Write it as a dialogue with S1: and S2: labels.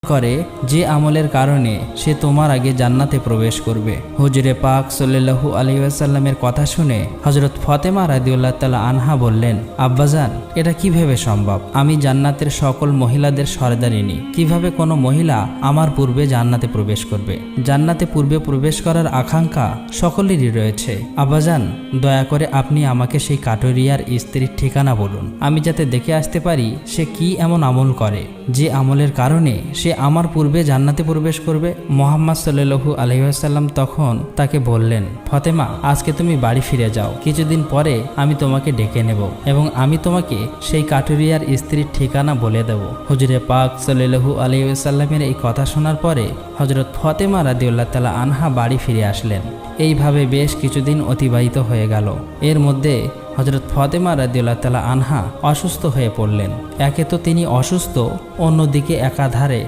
S1: করে যে আমলের কারণে সে তোমার আগে জান্নাতে প্রবেশ করবে। হুজুরে পাক সাল্লাল্লাহু আলাইহি ওয়াসাল্লামের কথা শুনে হযরত ফাতেমা রাদিয়াল্লাহু তাআলা আনহা বললেন, আব্বাজান, এটা কিভাবে সম্ভব? আমি জান্নাতের সকল মহিলাদের সর্দারিনী, কিভাবে কোনো মহিলা আমার পূর্বে জান্নাতে প্রবেশ করবে? জান্নাতে পূর্বে প্রবেশ করার আকাঙ্ক্ষা সকলেরই রয়েছে। আব্বাজান, দয়া করে আপনি আমাকে সেই কাঠুরিয়ার স্ত্রীর ঠিকানা বলুন, আমি যাতে দেখে আসতে পারি সে কি এমন আমল করে যে আমলের কারণে সে আমার পূর্বে জান্নাতে প্রবেশ করবে। মুহাম্মদ সাল্লাল্লাহু আলাইহি ওয়াসাল্লাম তখন তাকে বললেন, ফাতেমা, আজকে তুমি বাড়ি ফিরে যাও, কিছুদিন পরে আমি তোমাকে ডেকে নেব এবং আমি তোমাকে সেই কাঠুরিয়ার স্ত্রীর ঠিকানা বলে দেব। হুজুরে পাক সাল্লাল্লাহু আলাইহি ওয়াসাল্লামের এই কথা শোনার পরে হযরত ফাতেমা রাদিয়াল্লাহু তাআলা আনহা বাড়ি ফিরে আসলেন। এইভাবে বেশ কিছুদিন অতিবাহিত হয়ে গেল। এর মধ্যে হযরত ফাতেমা রাদিয়াল্লাহু তাআলা আনহা অসুস্থ হয়ে পড়লেন। একে তো তিনি অসুস্থ, অন্যদিকে একাধারে